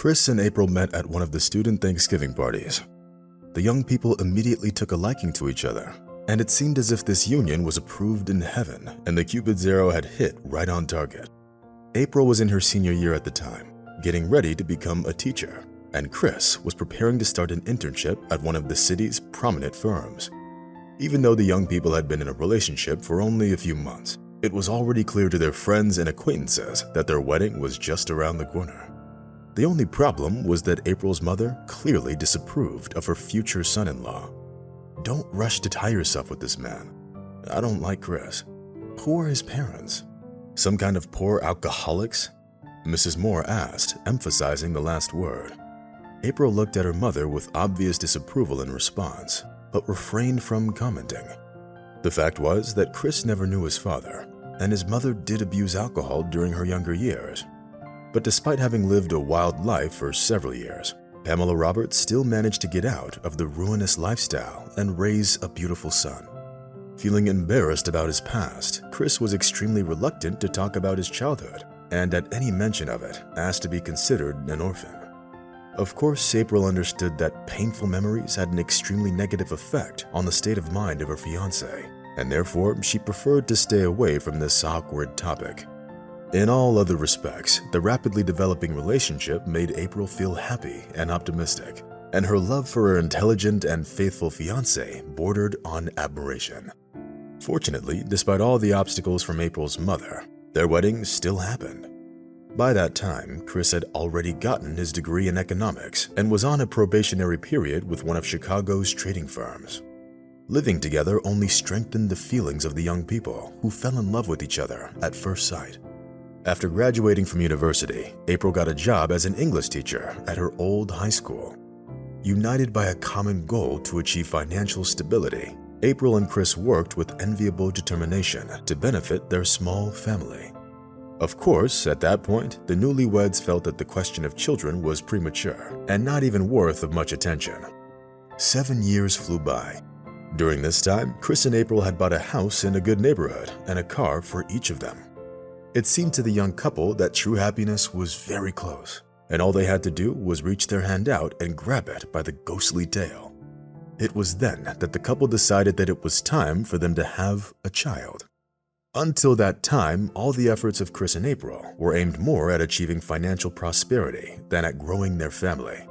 Chris and April met at one of the student Thanksgiving parties. The young people immediately took a liking to each other, and it seemed as if this union was approved in heaven and the Cupid's arrow had hit right on target. April was in her senior year at the time, getting ready to become a teacher, and Chris was preparing to start an internship at one of the city's prominent firms. Even though the young people had been in a relationship for only a few months, it was already clear to their friends and acquaintances that their wedding was just around the corner. The only problem was that April's mother clearly disapproved of her future son-in-law. "Don't rush to tie yourself with this man. I don't like Chris." "Who are his parents? Some kind of poor alcoholics?" Mrs. Moore asked, emphasizing the last word. April looked at her mother with obvious disapproval in response, but refrained from commenting. The fact was that Chris never knew his father, and his mother did abuse alcohol during her younger years. But despite having lived a wild life for several years, Pamela Roberts still managed to get out of the ruinous lifestyle and raise a beautiful son. Feeling embarrassed about his past, Chris was extremely reluctant to talk about his childhood, and at any mention of it, asked to be considered an orphan. Of course, April understood that painful memories had an extremely negative effect on the state of mind of her fiancé, and therefore she preferred to stay away from this awkward topic. In all other respects, the rapidly developing relationship made April feel happy and optimistic, and her love for her intelligent and faithful fiancé bordered on admiration. Fortunately, despite all the obstacles from April's mother, their wedding still happened. By that time, Chris had already gotten his degree in economics and was on a probationary period with one of Chicago's trading firms. Living together only strengthened the feelings of the young people, who fell in love with each other at first sight. After graduating from university, April got a job as an English teacher at her old high school. United by a common goal to achieve financial stability, April and Chris worked with enviable determination to benefit their small family. Of course, at that point, the newlyweds felt that the question of children was premature and not even worth of much attention. 7 years flew by. During this time, Chris and April had bought a house in a good neighborhood and a car for each of them. It seemed to the young couple that true happiness was very close, and all they had to do was reach their hand out and grab it by the ghostly tail. It was then that the couple decided that it was time for them to have a child. Until that time, all the efforts of Chris and April were aimed more at achieving financial prosperity than at growing their family.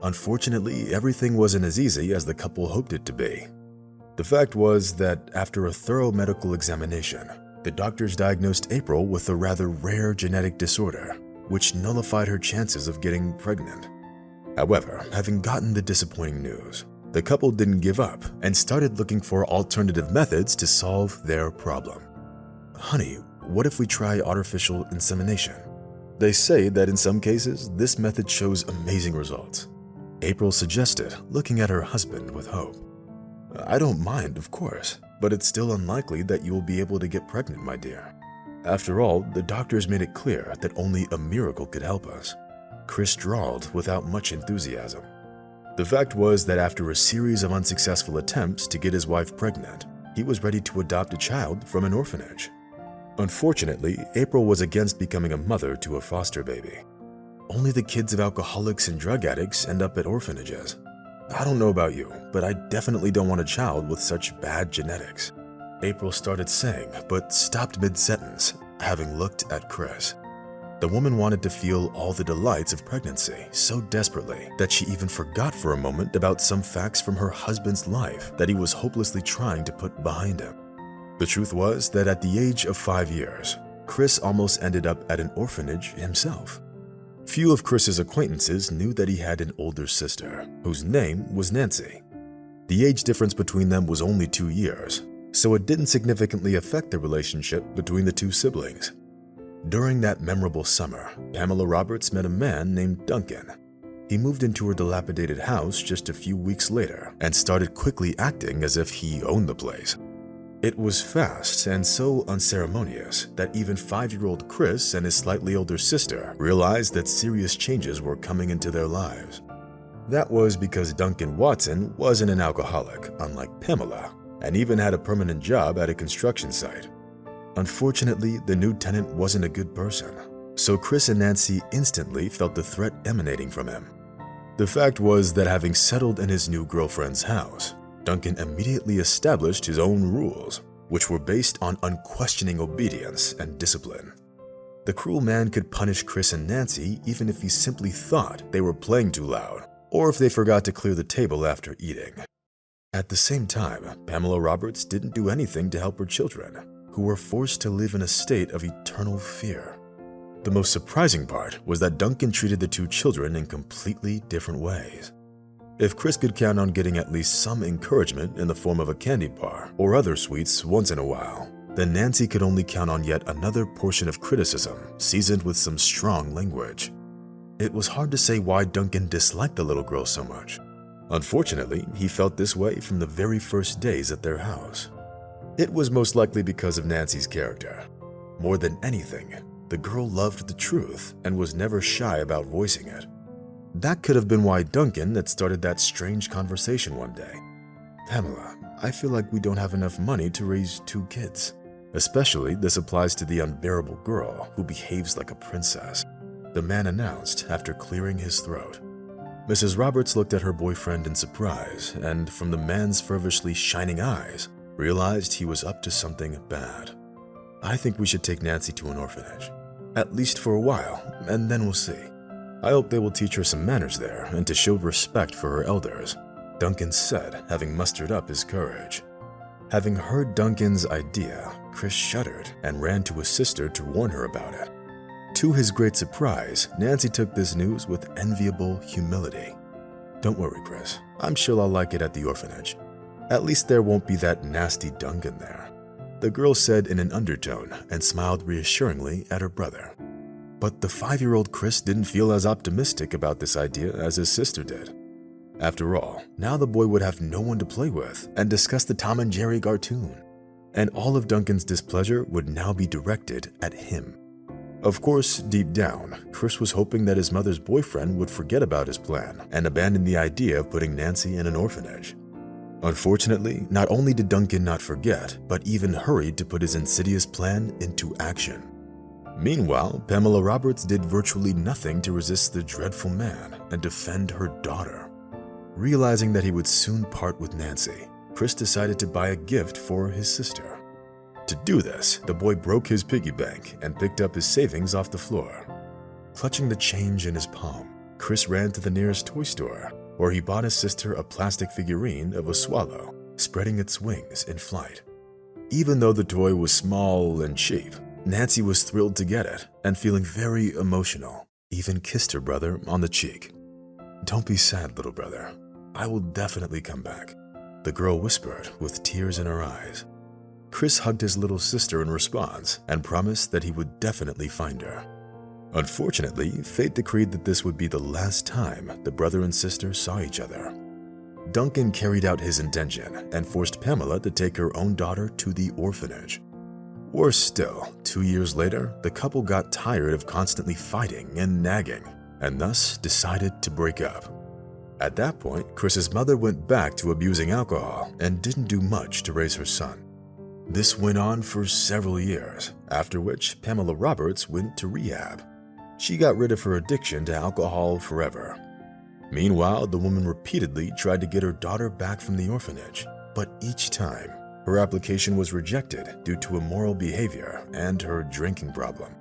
Unfortunately, everything wasn't as easy as the couple hoped it to be. The fact was that after a thorough medical examination, the doctors diagnosed April with a rather rare genetic disorder, which nullified her chances of getting pregnant. However, having gotten the disappointing news, the couple didn't give up and started looking for alternative methods to solve their problem. "Honey, what if we try artificial insemination? They say that in some cases, this method shows amazing results." April suggested, looking at her husband with hope. "I don't mind, of course, but it's still unlikely that you will be able to get pregnant, my dear. After all, the doctors made it clear that only a miracle could help us." Chris drawled without much enthusiasm. The fact was that after a series of unsuccessful attempts to get his wife pregnant, he was ready to adopt a child from an orphanage. Unfortunately, April was against becoming a mother to a foster baby. Only the kids of alcoholics and drug addicts end up at orphanages. "I don't know about you, but I definitely don't want a child with such bad genetics," April started saying, but stopped mid-sentence, having looked at Chris. The woman wanted to feel all the delights of pregnancy so desperately that she even forgot for a moment about some facts from her husband's life that he was hopelessly trying to put behind him. The truth was that at the age of 5 years, Chris almost ended up at an orphanage himself. Few of Chris's acquaintances knew that he had an older sister, whose name was Nancy. The age difference between them was only 2 years, so it didn't significantly affect the relationship between the two siblings. During that memorable summer, Pamela Roberts met a man named Duncan. He moved into her dilapidated house just a few weeks later and started quickly acting as if he owned the place. It was fast and so unceremonious that even 5-year-old Chris and his slightly older sister realized that serious changes were coming into their lives. That was because Duncan Watson wasn't an alcoholic, unlike Pamela, and even had a permanent job at a construction site. Unfortunately, the new tenant wasn't a good person, so Chris and Nancy instantly felt the threat emanating from him. The fact was that having settled in his new girlfriend's house, Duncan immediately established his own rules, which were based on unquestioning obedience and discipline. The cruel man could punish Chris and Nancy even if he simply thought they were playing too loud, or if they forgot to clear the table after eating. At the same time, Pamela Roberts didn't do anything to help her children, who were forced to live in a state of eternal fear. The most surprising part was that Duncan treated the two children in completely different ways. If Chris could count on getting at least some encouragement in the form of a candy bar or other sweets once in a while, then Nancy could only count on yet another portion of criticism seasoned with some strong language. It was hard to say why Duncan disliked the little girl so much. Unfortunately, he felt this way from the very first days at their house. It was most likely because of Nancy's character. More than anything, the girl loved the truth and was never shy about voicing it. That could have been why Duncan had started that strange conversation one day. "Pamela, I feel like we don't have enough money to raise 2 kids. Especially this applies to the unbearable girl who behaves like a princess," the man announced after clearing his throat. Mrs. Roberts looked at her boyfriend in surprise and, from the man's fervently shining eyes, realized he was up to something bad. "I think we should take Nancy to an orphanage. At least for a while, and then we'll see. I hope they will teach her some manners there and to show respect for her elders," Duncan said, having mustered up his courage. Having heard Duncan's idea, Chris shuddered and ran to his sister to warn her about it. To his great surprise, Nancy took this news with enviable humility. "Don't worry, Chris. I'm sure I'll like it at the orphanage. At least there won't be that nasty Duncan there," the girl said in an undertone and smiled reassuringly at her brother. But the 5-year-old Chris didn't feel as optimistic about this idea as his sister did. After all, now the boy would have no one to play with and discuss the Tom and Jerry cartoon. And all of Duncan's displeasure would now be directed at him. Of course, deep down, Chris was hoping that his mother's boyfriend would forget about his plan and abandon the idea of putting Nancy in an orphanage. Unfortunately, not only did Duncan not forget, but even hurried to put his insidious plan into action. Meanwhile, Pamela Roberts did virtually nothing to resist the dreadful man and defend her daughter. Realizing that he would soon part with Nancy, Chris decided to buy a gift for his sister. To do this, the boy broke his piggy bank and picked up his savings off the floor. Clutching the change in his palm, Chris ran to the nearest toy store, where he bought his sister a plastic figurine of a swallow spreading its wings in flight. Even though the toy was small and cheap, Nancy was thrilled to get it and feeling very emotional, even kissed her brother on the cheek. "Don't be sad, little brother. I will definitely come back," the girl whispered with tears in her eyes. Chris hugged his little sister in response and promised that he would definitely find her. Unfortunately, fate decreed that this would be the last time the brother and sister saw each other. Duncan carried out his intention and forced Pamela to take her own daughter to the orphanage. Worse still, 2 years later, the couple got tired of constantly fighting and nagging, and thus decided to break up. At that point, Chris's mother went back to abusing alcohol and didn't do much to raise her son. This went on for several years, after which Pamela Roberts went to rehab. She got rid of her addiction to alcohol forever. Meanwhile, the woman repeatedly tried to get her daughter back from the orphanage, but each time, her application was rejected due to immoral behavior and her drinking problem.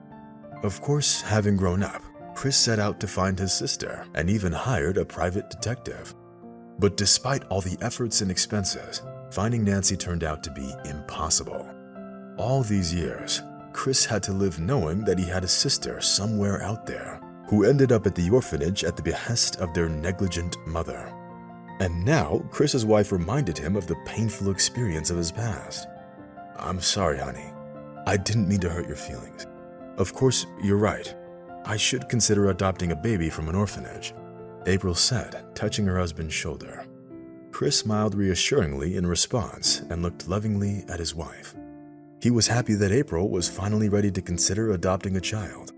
Of course, having grown up, Chris set out to find his sister and even hired a private detective. But despite all the efforts and expenses, finding Nancy turned out to be impossible. All these years, Chris had to live knowing that he had a sister somewhere out there who ended up at the orphanage at the behest of their negligent mother. And now, Chris's wife reminded him of the painful experience of his past. "I'm sorry, honey. I didn't mean to hurt your feelings. Of course, you're right. I should consider adopting a baby from an orphanage," April said, touching her husband's shoulder. Chris smiled reassuringly in response and looked lovingly at his wife. He was happy that April was finally ready to consider adopting a child.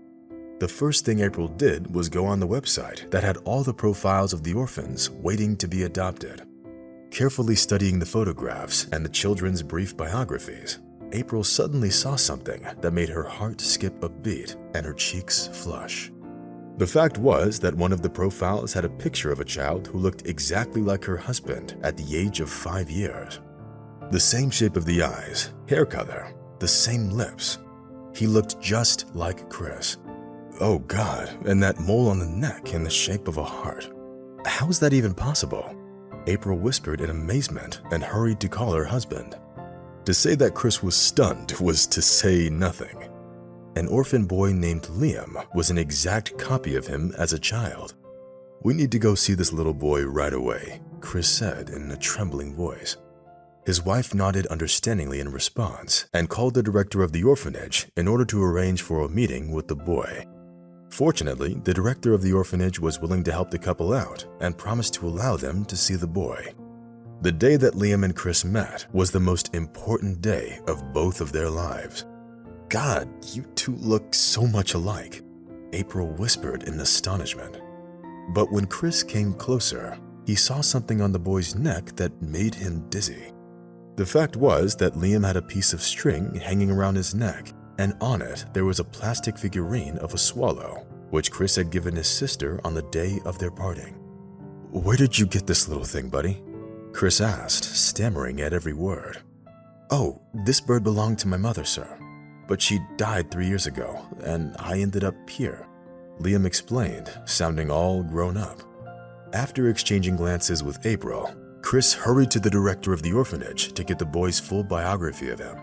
The first thing April did was go on the website that had all the profiles of the orphans waiting to be adopted. Carefully studying the photographs and the children's brief biographies, April suddenly saw something that made her heart skip a beat and her cheeks flush. The fact was that one of the profiles had a picture of a child who looked exactly like her husband at the age of 5 years. The same shape of the eyes, hair color, the same lips. He looked just like Chris. Oh God, and that mole on the neck in the shape of a heart. How is that even possible? April whispered in amazement and hurried to call her husband. To say that Chris was stunned was to say nothing. An orphan boy named Liam was an exact copy of him as a child. "We need to go see this little boy right away," Chris said in a trembling voice. His wife nodded understandingly in response and called the director of the orphanage in order to arrange for a meeting with the boy. Fortunately, the director of the orphanage was willing to help the couple out and promised to allow them to see the boy. The day that Liam and Chris met was the most important day of both of their lives. "God, you two look so much alike," April whispered in astonishment. But when Chris came closer, he saw something on the boy's neck that made him dizzy. The fact was that Liam had a piece of string hanging around his neck, and on it there was a plastic figurine of a swallow, which Chris had given his sister on the day of their parting. "Where did you get this little thing, buddy?" Chris asked, stammering at every word. "Oh, this bird belonged to my mother, sir. But she died 3 years ago, and I ended up here," Liam explained, sounding all grown up. After exchanging glances with April, Chris hurried to the director of the orphanage to get the boy's full biography of him.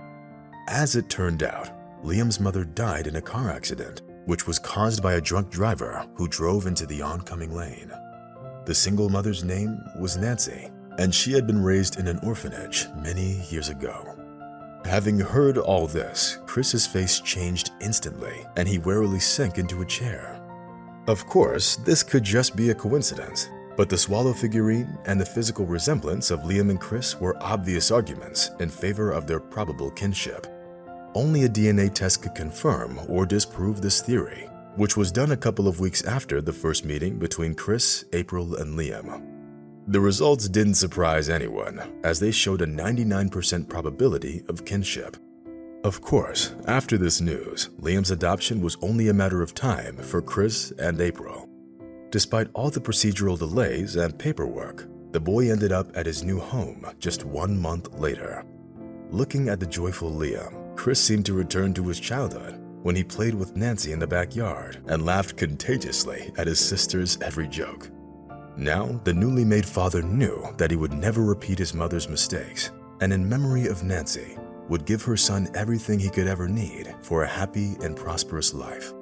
As it turned out, Liam's mother died in a car accident, which was caused by a drunk driver who drove into the oncoming lane. The single mother's name was Nancy, and she had been raised in an orphanage many years ago. Having heard all this, Chris's face changed instantly, and he warily sank into a chair. Of course, this could just be a coincidence, but the swallow figurine and the physical resemblance of Liam and Chris were obvious arguments in favor of their probable kinship. Only a DNA test could confirm or disprove this theory, which was done a couple of weeks after the first meeting between Chris, April, and Liam. The results didn't surprise anyone, as they showed a 99% probability of kinship. Of course, after this news, Liam's adoption was only a matter of time for Chris and April. Despite all the procedural delays and paperwork, the boy ended up at his new home just 1 month later. Looking at the joyful Liam, Chris seemed to return to his childhood when he played with Nancy in the backyard and laughed contagiously at his sister's every joke. Now, the newly made father knew that he would never repeat his mother's mistakes, and in memory of Nancy, would give her son everything he could ever need for a happy and prosperous life.